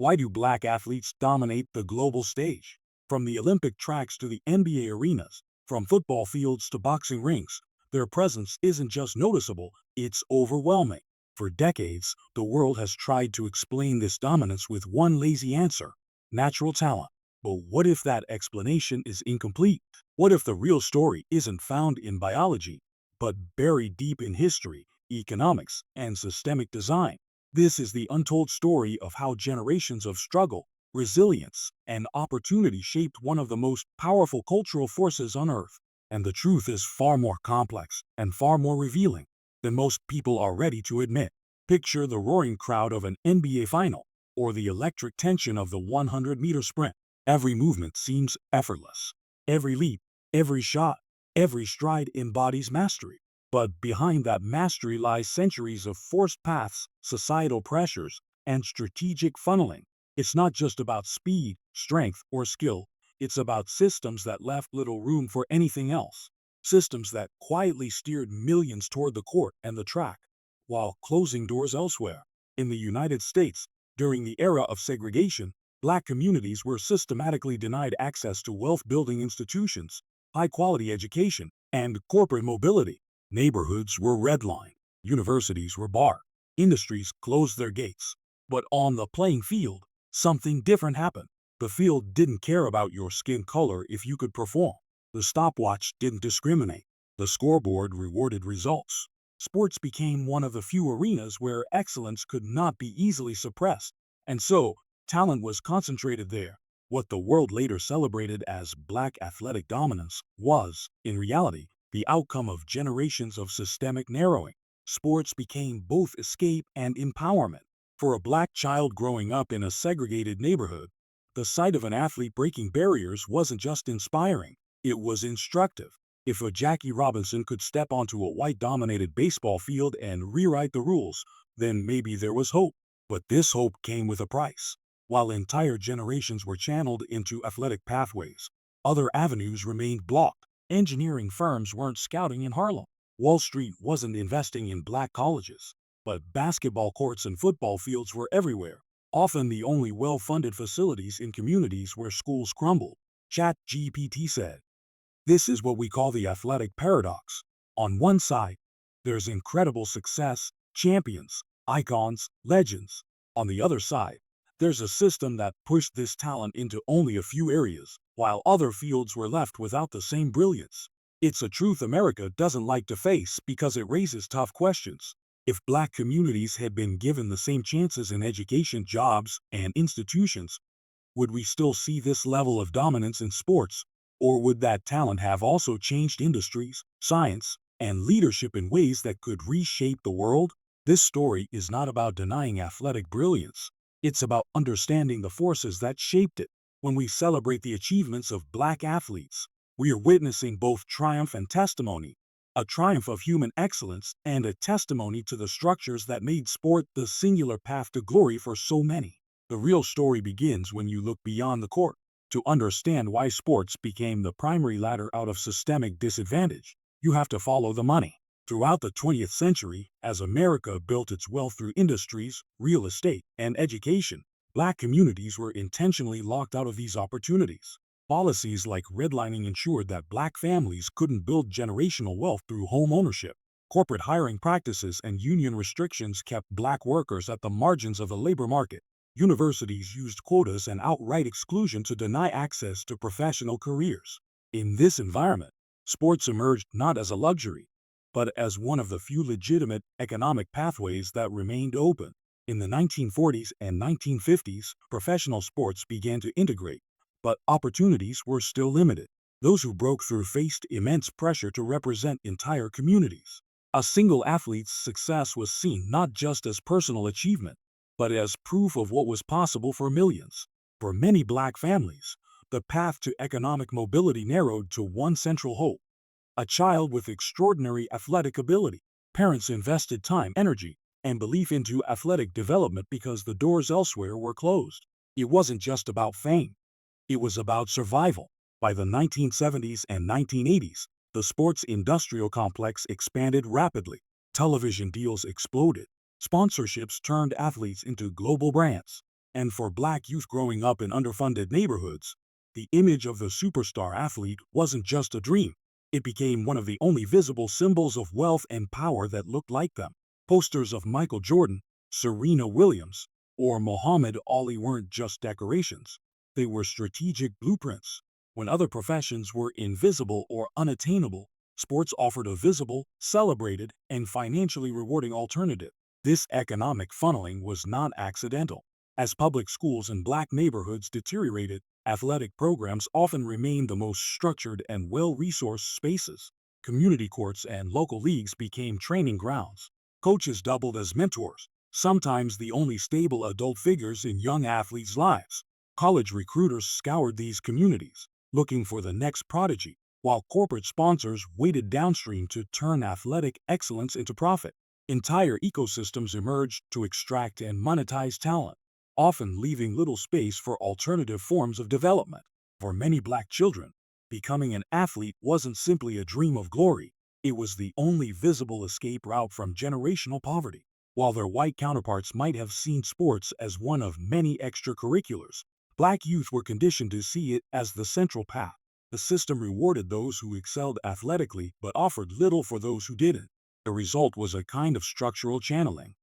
Why do black athletes dominate the global stage? From the Olympic tracks to the NBA arenas, from football fields to boxing rings, their presence isn't just noticeable, it's overwhelming. For decades, the world has tried to explain this dominance with one lazy answer: natural talent. But what if that explanation is incomplete? What if the real story isn't found in biology, but buried deep in history, economics, and systemic design? This is the untold story of how generations of struggle, resilience, and opportunity shaped one of the most powerful cultural forces on Earth. And the truth is far more complex and far more revealing than most people are ready to admit. Picture the roaring crowd of an NBA final, or the electric tension of the 100-meter sprint. Every movement seems effortless. Every leap, every shot, every stride embodies mastery. But behind that mastery lies centuries of forced paths, societal pressures, and strategic funneling. It's not just about speed, strength, or skill. It's about systems that left little room for anything else. Systems that quietly steered millions toward the court and the track, while closing doors elsewhere. In the United States, during the era of segregation, black communities were systematically denied access to wealth-building institutions, high-quality education, and corporate mobility. Neighborhoods were redlined, universities were barred, industries closed their gates. But on the playing field, something different happened. The field didn't care about your skin color if you could perform. The stopwatch didn't discriminate. The scoreboard rewarded results. Sports became one of the few arenas where excellence could not be easily suppressed. And so, talent was concentrated there. What the world later celebrated as black athletic dominance was, in reality, the outcome of generations of systemic narrowing. Sports became both escape and empowerment. For a black child growing up in a segregated neighborhood, the sight of an athlete breaking barriers wasn't just inspiring, it was instructive. If a Jackie Robinson could step onto a white-dominated baseball field and rewrite the rules, then maybe there was hope. But this hope came with a price. While entire generations were channeled into athletic pathways, other avenues remained blocked. Engineering firms weren't scouting in Harlem. Wall Street wasn't investing in black colleges. But basketball courts and football fields were everywhere, often the only well-funded facilities in communities where schools crumbled. ChatGPT said, "This is what we call the athletic paradox. On one side, there's incredible success, champions, icons, legends. On the other side, there's a system that pushed this talent into only a few areas, while other fields were left without the same brilliance." It's a truth America doesn't like to face because it raises tough questions. If black communities had been given the same chances in education, jobs, and institutions, would we still see this level of dominance in sports? Or would that talent have also changed industries, science, and leadership in ways that could reshape the world? This story is not about denying athletic brilliance. It's about understanding the forces that shaped it. When we celebrate the achievements of black athletes, we are witnessing both triumph and testimony. A triumph of human excellence and a testimony to the structures that made sport the singular path to glory for so many. The real story begins when you look beyond the court. To understand why sports became the primary ladder out of systemic disadvantage, you have to follow the money. Throughout the 20th century, as America built its wealth through industries, real estate, and education, black communities were intentionally locked out of these opportunities. Policies like redlining ensured that black families couldn't build generational wealth through home ownership. Corporate hiring practices and union restrictions kept black workers at the margins of the labor market. Universities used quotas and outright exclusion to deny access to professional careers. In this environment, sports emerged not as a luxury, but as one of the few legitimate economic pathways that remained open. In the 1940s and 1950s, professional sports began to integrate, but opportunities were still limited. Those who broke through faced immense pressure to represent entire communities. A single athlete's success was seen not just as personal achievement, but as proof of what was possible for millions. For many black families, the path to economic mobility narrowed to one central hope: a child with extraordinary athletic ability. Parents invested time, energy, and belief into athletic development because the doors elsewhere were closed. It wasn't just about fame. It was about survival. By the 1970s and 1980s, the sports industrial complex expanded rapidly. Television deals exploded. Sponsorships turned athletes into global brands. And for black youth growing up in underfunded neighborhoods, the image of the superstar athlete wasn't just a dream. It became one of the only visible symbols of wealth and power that looked like them. Posters of Michael Jordan, Serena Williams, or Muhammad Ali weren't just decorations. They were strategic blueprints. When other professions were invisible or unattainable, sports offered a visible, celebrated, and financially rewarding alternative. This economic funneling was not accidental. As public schools in black neighborhoods deteriorated, athletic programs often remained the most structured and well-resourced spaces. Community courts and local leagues became training grounds. Coaches doubled as mentors, sometimes the only stable adult figures in young athletes' lives. College recruiters scoured these communities, looking for the next prodigy, while corporate sponsors waited downstream to turn athletic excellence into profit. Entire ecosystems emerged to extract and monetize talent, often leaving little space for alternative forms of development. For many black children, becoming an athlete wasn't simply a dream of glory, it was the only visible escape route from generational poverty. While their white counterparts might have seen sports as one of many extracurriculars, black youth were conditioned to see it as the central path. The system rewarded those who excelled athletically but offered little for those who didn't. The result was a kind of structural channeling.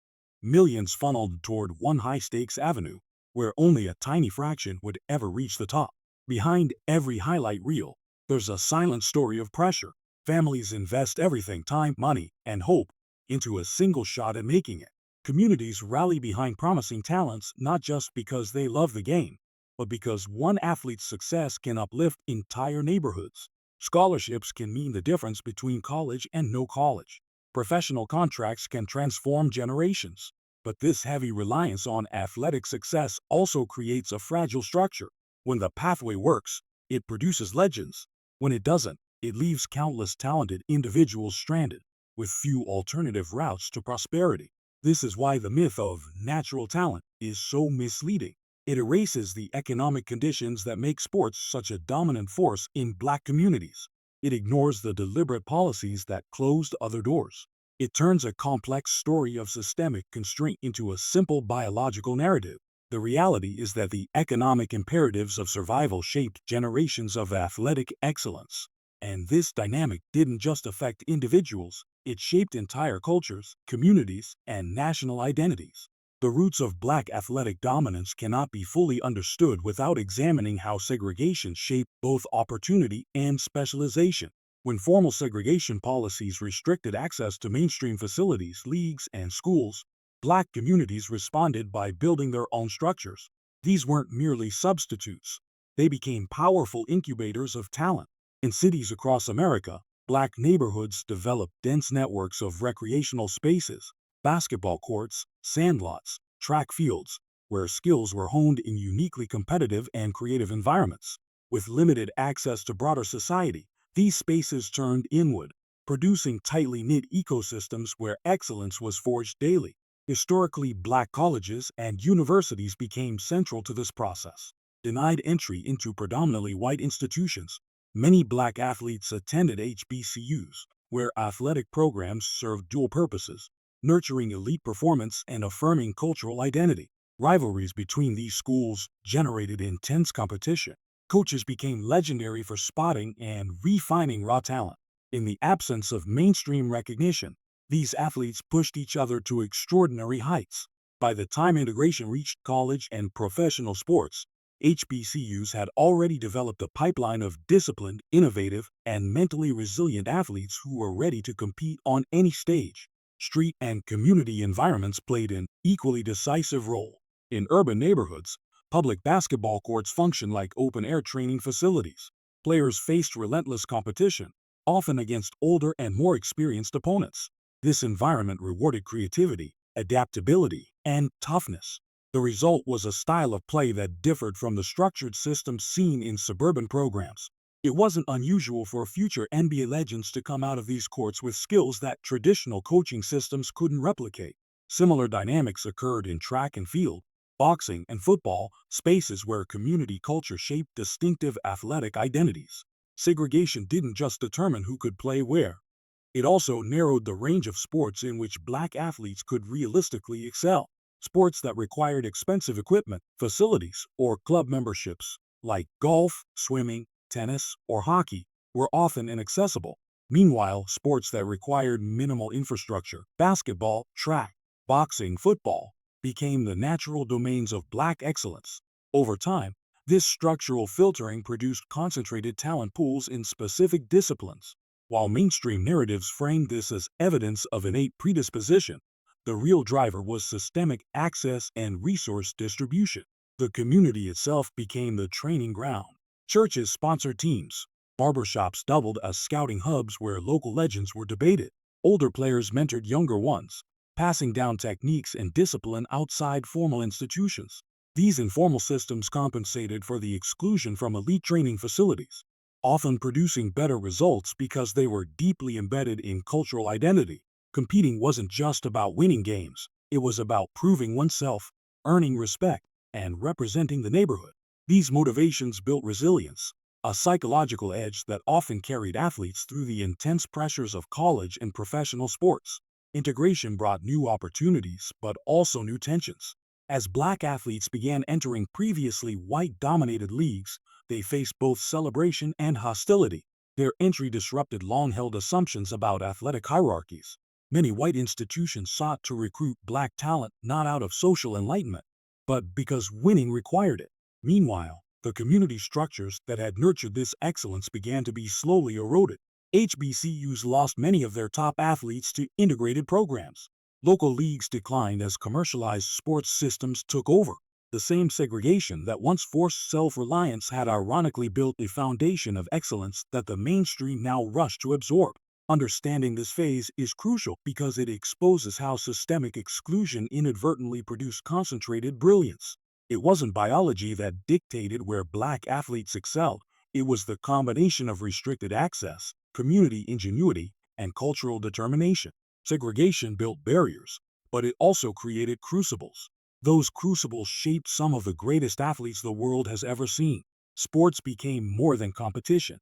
Millions funneled toward one high-stakes avenue, where only a tiny fraction would ever reach the top. Behind every highlight reel, there's a silent story of pressure. Families invest everything, time, money, and hope, into a single shot at making it. Communities rally behind promising talents not just because they love the game, but because one athlete's success can uplift entire neighborhoods. Scholarships can mean the difference between college and no college. Professional contracts can transform generations, but this heavy reliance on athletic success also creates a fragile structure. When the pathway works, it produces legends. When it doesn't, it leaves countless talented individuals stranded, with few alternative routes to prosperity. This is why the myth of natural talent is so misleading. It erases the economic conditions that make sports such a dominant force in black communities. It ignores the deliberate policies that closed other doors. It turns a complex story of systemic constraint into a simple biological narrative. The reality is that the economic imperatives of survival shaped generations of athletic excellence. And this dynamic didn't just affect individuals, it shaped entire cultures, communities, and national identities. The roots of black athletic dominance cannot be fully understood without examining how segregation shaped both opportunity and specialization. When formal segregation policies restricted access to mainstream facilities, leagues, and schools, black communities responded by building their own structures. These weren't merely substitutes. They became powerful incubators of talent. In cities across America, black neighborhoods developed dense networks of recreational spaces, basketball courts, sandlots, track fields, where skills were honed in uniquely competitive and creative environments. With limited access to broader society, these spaces turned inward, producing tightly knit ecosystems where excellence was forged daily. Historically, black colleges and universities became central to this process. Denied entry into predominantly white institutions, many black athletes attended HBCUs, where athletic programs served dual purposes, nurturing elite performance and affirming cultural identity. Rivalries between these schools generated intense competition. Coaches became legendary for spotting and refining raw talent. In the absence of mainstream recognition, these athletes pushed each other to extraordinary heights. By the time integration reached college and professional sports, HBCUs had already developed a pipeline of disciplined, innovative, and mentally resilient athletes who were ready to compete on any stage. Street and community environments played an equally decisive role. In urban neighborhoods, public basketball courts functioned like open-air training facilities. Players faced relentless competition, often against older and more experienced opponents. This environment rewarded creativity, adaptability, and toughness. The result was a style of play that differed from the structured systems seen in suburban programs. It wasn't unusual for future NBA legends to come out of these courts with skills that traditional coaching systems couldn't replicate. Similar dynamics occurred in track and field, boxing, and football, spaces where community culture shaped distinctive athletic identities. Segregation didn't just determine who could play where. It also narrowed the range of sports in which black athletes could realistically excel. Sports that required expensive equipment, facilities, or club memberships, like golf, swimming, tennis, or hockey, were often inaccessible. Meanwhile, sports that required minimal infrastructure, basketball, track, boxing, football, became the natural domains of black excellence. Over time, this structural filtering produced concentrated talent pools in specific disciplines. While mainstream narratives framed this as evidence of innate predisposition, the real driver was systemic access and resource distribution. The community itself became the training ground. Churches sponsored teams. Barbershops doubled as scouting hubs where local legends were debated. Older players mentored younger ones, passing down techniques and discipline outside formal institutions. These informal systems compensated for the exclusion from elite training facilities, often producing better results because they were deeply embedded in cultural identity. Competing wasn't just about winning games, it was about proving oneself, earning respect, and representing the neighborhood. These motivations built resilience, a psychological edge that often carried athletes through the intense pressures of college and professional sports. Integration brought new opportunities, but also new tensions. As black athletes began entering previously white-dominated leagues, they faced both celebration and hostility. Their entry disrupted long-held assumptions about athletic hierarchies. Many white institutions sought to recruit black talent not out of social enlightenment, but because winning required it. Meanwhile, the community structures that had nurtured this excellence began to be slowly eroded. HBCUs lost many of their top athletes to integrated programs. Local leagues declined as commercialized sports systems took over. The same segregation that once forced self-reliance had ironically built a foundation of excellence that the mainstream now rushed to absorb. Understanding this phase is crucial because it exposes how systemic exclusion inadvertently produced concentrated brilliance. It wasn't biology that dictated where black athletes excelled, it was the combination of restricted access, community ingenuity, and cultural determination. Segregation built barriers, but it also created crucibles. Those crucibles shaped some of the greatest athletes the world has ever seen. Sports became more than competition.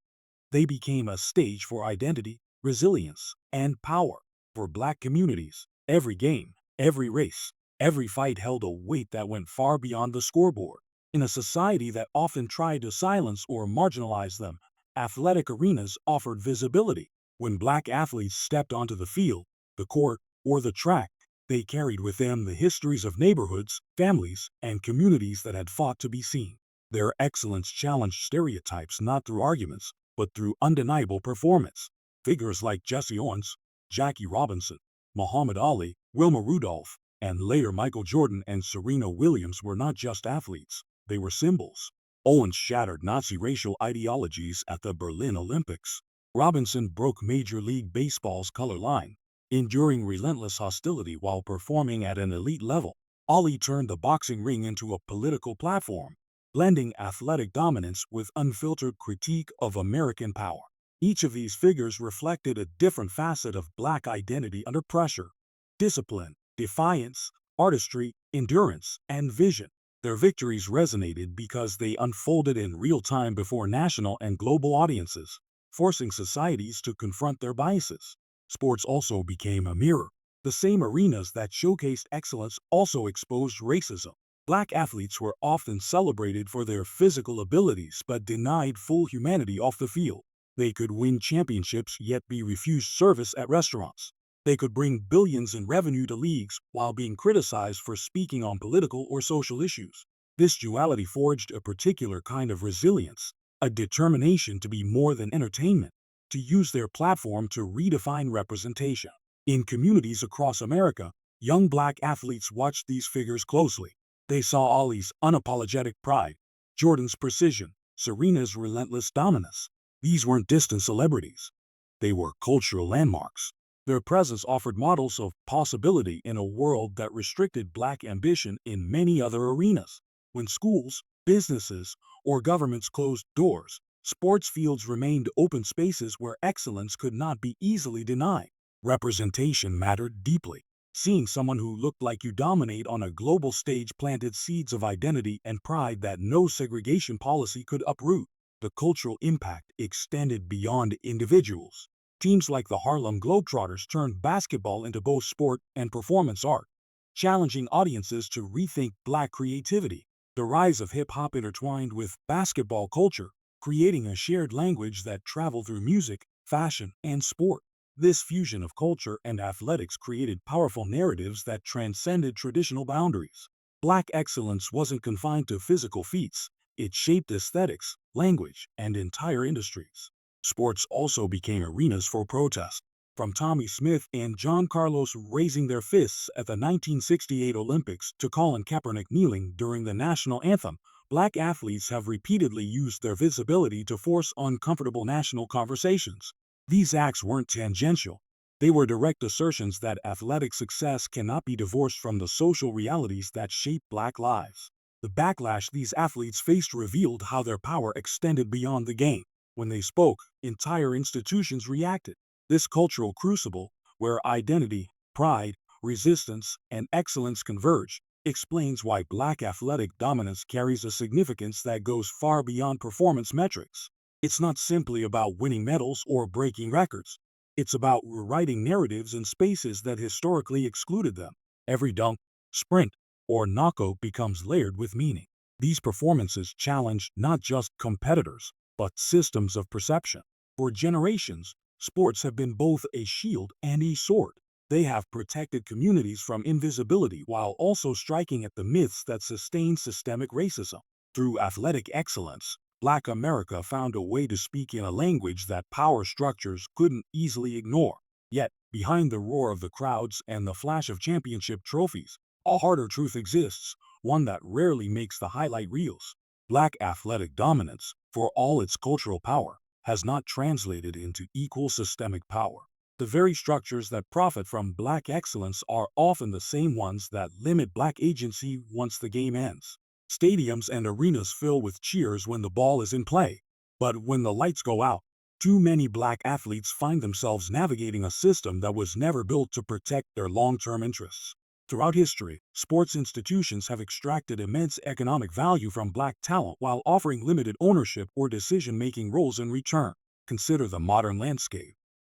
They became a stage for identity, resilience, and power. For black communities, every game, every race, every fight held a weight that went far beyond the scoreboard. In a society that often tried to silence or marginalize them, athletic arenas offered visibility. When black athletes stepped onto the field, the court, or the track, they carried with them the histories of neighborhoods, families, and communities that had fought to be seen. Their excellence challenged stereotypes not through arguments, but through undeniable performance. Figures like Jesse Owens, Jackie Robinson, Muhammad Ali, Wilma Rudolph, and later Michael Jordan and Serena Williams were not just athletes, they were symbols. Owens shattered Nazi racial ideologies at the Berlin Olympics. Robinson broke Major League Baseball's color line, enduring relentless hostility while performing at an elite level. Ali turned the boxing ring into a political platform, blending athletic dominance with unfiltered critique of American power. Each of these figures reflected a different facet of black identity under pressure: discipline, defiance, artistry, endurance, and vision. Their victories resonated because they unfolded in real time before national and global audiences, forcing societies to confront their biases. Sports also became a mirror. The same arenas that showcased excellence also exposed racism. Black athletes were often celebrated for their physical abilities but denied full humanity off the field. They could win championships yet be refused service at restaurants. They could bring billions in revenue to leagues while being criticized for speaking on political or social issues. This duality forged a particular kind of resilience, a determination to be more than entertainment, to use their platform to redefine representation. In communities across America, young black athletes watched these figures closely. They saw Ali's unapologetic pride, Jordan's precision, Serena's relentless dominance. These weren't distant celebrities. They were cultural landmarks. Their presence offered models of possibility in a world that restricted black ambition in many other arenas. When schools, businesses, or governments closed doors, sports fields remained open spaces where excellence could not be easily denied. Representation mattered deeply. Seeing someone who looked like you dominate on a global stage planted seeds of identity and pride that no segregation policy could uproot. The cultural impact extended beyond individuals. Teams like the Harlem Globetrotters turned basketball into both sport and performance art. challenging audiences to rethink black creativity. The rise of hip-hop intertwined with basketball culture, creating a shared language that traveled through music, fashion, and sport. This fusion of culture and athletics created powerful narratives that transcended traditional boundaries. Black excellence wasn't confined to physical feats, it shaped aesthetics, language, and entire industries. Sports also became arenas for protest. From Tommy Smith and John Carlos raising their fists at the 1968 Olympics to Colin Kaepernick kneeling during the national anthem, black athletes have repeatedly used their visibility to force uncomfortable national conversations. These acts weren't tangential. They were direct assertions that athletic success cannot be divorced from the social realities that shape black lives. The backlash these athletes faced revealed how their power extended beyond the game. When they spoke, entire institutions reacted. This cultural crucible, where identity, pride, resistance, and excellence converge, explains why black athletic dominance carries a significance that goes far beyond performance metrics. It's not simply about winning medals or breaking records. It's about rewriting narratives in spaces that historically excluded them. Every dunk, sprint, or knockout becomes layered with meaning. These performances challenge not just competitors, but systems of perception. For generations, sports have been both a shield and a sword. They have protected communities from invisibility while also striking at the myths that sustain systemic racism. Through athletic excellence, Black America found a way to speak in a language that power structures couldn't easily ignore. Yet, behind the roar of the crowds and the flash of championship trophies, a harder truth exists, one that rarely makes the highlight reels. Black athletic dominance, for all its cultural power, has not translated into equal systemic power. The very structures that profit from black excellence are often the same ones that limit black agency once the game ends. Stadiums and arenas fill with cheers when the ball is in play. But when the lights go out, too many black athletes find themselves navigating a system that was never built to protect their long-term interests. Throughout history, sports institutions have extracted immense economic value from black talent while offering limited ownership or decision-making roles in return. Consider the modern landscape.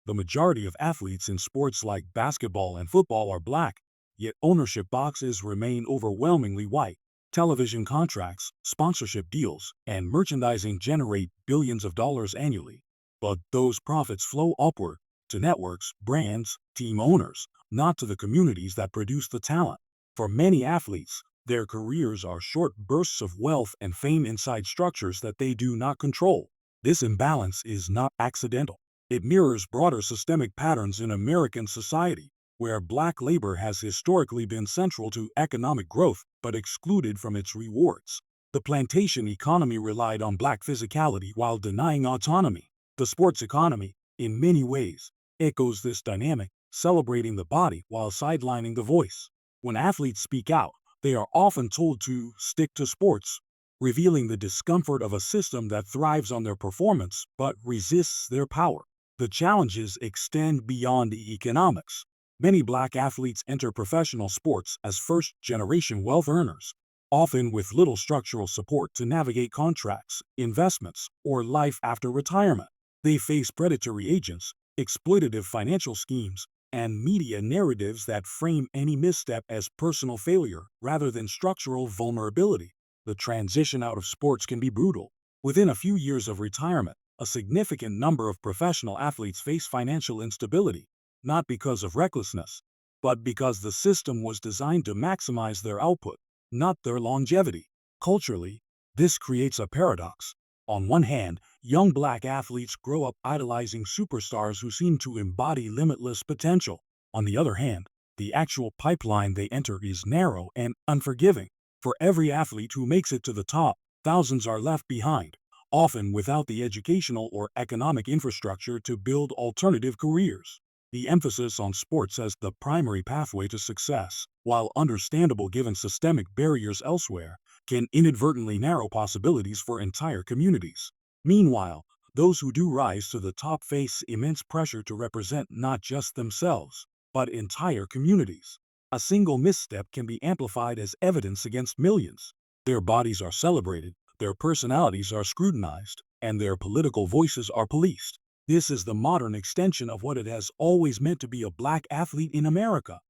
The majority of athletes in sports like basketball and football are black, yet ownership boxes remain overwhelmingly white. Television contracts, sponsorship deals, and merchandising generate billions of dollars annually. But those profits flow upward to networks, brands, team owners, not to the communities that produce the talent. For many athletes, their careers are short bursts of wealth and fame inside structures that they do not control. This imbalance is not accidental. It mirrors broader systemic patterns in American society, where black labor has historically been central to economic growth but excluded from its rewards. The plantation economy relied on black physicality while denying autonomy. The sports economy, in many ways, echoes this dynamic, celebrating the body while sidelining the voice. When athletes speak out, they are often told to stick to sports, revealing the discomfort of a system that thrives on their performance but resists their power. The challenges extend beyond the economics. Many black athletes enter professional sports as first-generation wealth earners, often with little structural support to navigate contracts, investments, or life after retirement. They face predatory agents, exploitative financial schemes, and media narratives that frame any misstep as personal failure rather than structural vulnerability. The transition out of sports can be brutal. Within a few years of retirement, a significant number of professional athletes face financial instability, not because of recklessness, but because the system was designed to maximize their output, not their longevity. Culturally, this creates a paradox. On one hand, young black athletes grow up idolizing superstars who seem to embody limitless potential. On the other hand, the actual pipeline they enter is narrow and unforgiving. For every athlete who makes it to the top, thousands are left behind, often without the educational or economic infrastructure to build alternative careers. The emphasis on sports as the primary pathway to success, while understandable given systemic barriers elsewhere, can inadvertently narrow possibilities for entire communities. Meanwhile, those who do rise to the top face immense pressure to represent not just themselves, but entire communities. A single misstep can be amplified as evidence against millions. Their bodies are celebrated, their personalities are scrutinized, and their political voices are policed. This is the modern extension of what it has always meant to be a black athlete in America.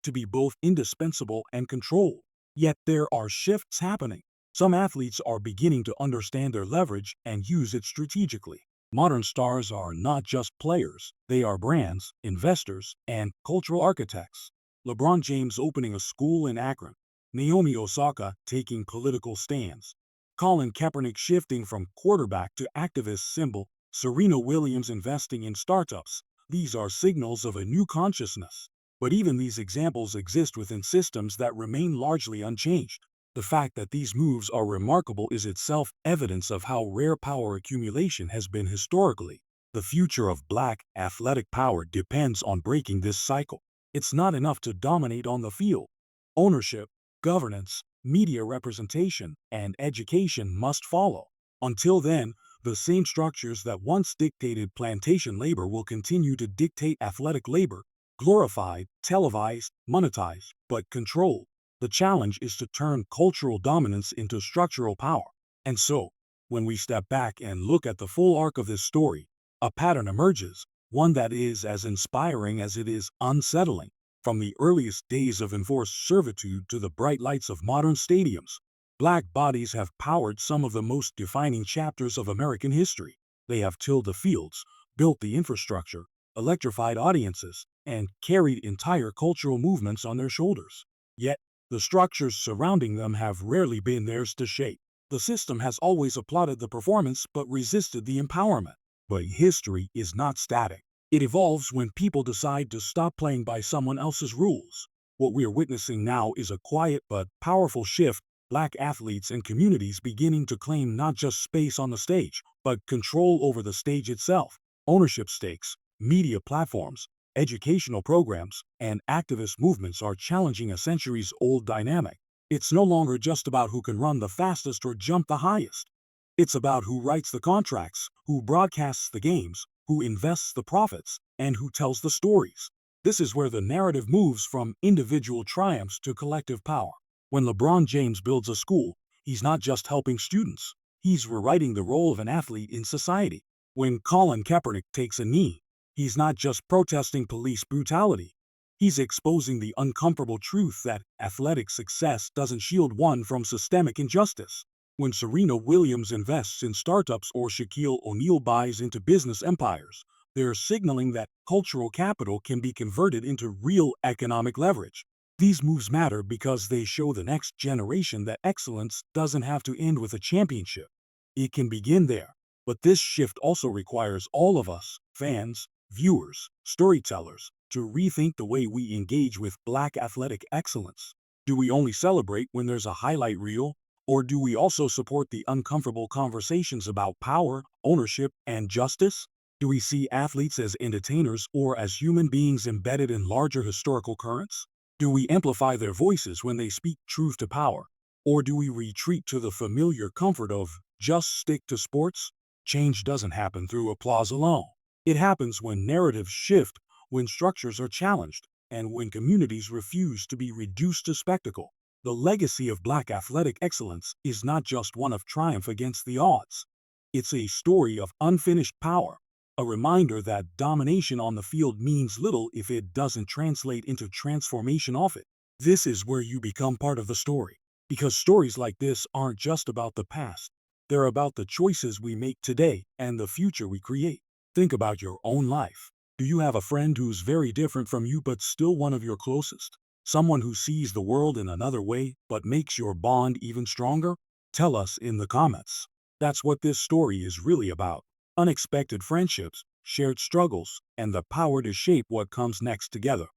to be both indispensable and controlled. Yet there are shifts happening. Some athletes are beginning to understand their leverage and use it strategically. Modern stars are not just players, they are brands, investors, and cultural architects. LeBron James opening a school in Akron, Naomi Osaka taking political stands, Colin Kaepernick shifting from quarterback to activist symbol, Serena Williams investing in startups. These are signals of a new consciousness. But even these examples exist within systems that remain largely unchanged. The fact that these moves are remarkable is itself evidence of how rare power accumulation has been historically. The future of Black athletic power depends on breaking this cycle. It's not enough to dominate on the field. Ownership, governance, media representation, and education must follow. Until then, the same structures that once dictated plantation labor will continue to dictate athletic labor, glorified, televised, monetized, but controlled. The challenge is to turn cultural dominance into structural power. And so, when we step back and look at the full arc of this story, a pattern emerges, one that is as inspiring as it is unsettling. From the earliest days of enforced servitude to the bright lights of modern stadiums, Black bodies have powered some of the most defining chapters of American history. They have tilled the fields, built the infrastructure, electrified audiences, and carried entire cultural movements on their shoulders. Yet, the structures surrounding them have rarely been theirs to shape. The system has always applauded the performance but resisted the empowerment. But history is not static. It evolves when people decide to stop playing by someone else's rules. What we are witnessing now is a quiet but powerful shift. Black athletes and communities beginning to claim not just space on the stage, but control over the stage itself. Ownership stakes, media platforms, educational programs, and activist movements are challenging a centuries-old dynamic. It's no longer just about who can run the fastest or jump the highest. It's about who writes the contracts, who broadcasts the games, who invests the profits, and who tells the stories. This is where the narrative moves from individual triumphs to collective power. When LeBron James builds a school, he's not just helping students, he's rewriting the role of an athlete in society. When Colin Kaepernick takes a knee, he's not just protesting police brutality, he's exposing the uncomfortable truth that athletic success doesn't shield one from systemic injustice. When Serena Williams invests in startups or Shaquille O'Neal buys into business empires, they're signaling that cultural capital can be converted into real economic leverage. These moves matter because they show the next generation that excellence doesn't have to end with a championship. It can begin there. But this shift also requires all of us, fans, viewers, storytellers, to rethink the way we engage with Black athletic excellence. Do we only celebrate when there's a highlight reel? Or do we also support the uncomfortable conversations about power, ownership, and justice? Do we see athletes as entertainers or as human beings embedded in larger historical currents? Do we amplify their voices when they speak truth to power? Or do we retreat to the familiar comfort of just stick to sports? Change doesn't happen through applause alone. It happens when narratives shift, when structures are challenged, and when communities refuse to be reduced to spectacle. The legacy of Black athletic excellence is not just one of triumph against the odds. It's a story of unfinished power, a reminder that domination on the field means little if it doesn't translate into transformation off it. This is where you become part of the story, because stories like this aren't just about the past. They're about the choices we make today and the future we create. Think about your own life. Do you have a friend who's very different from you but still one of your closest? Someone who sees the world in another way but makes your bond even stronger? Tell us in the comments. That's what this story is really about. Unexpected friendships, shared struggles, and the power to shape what comes next together.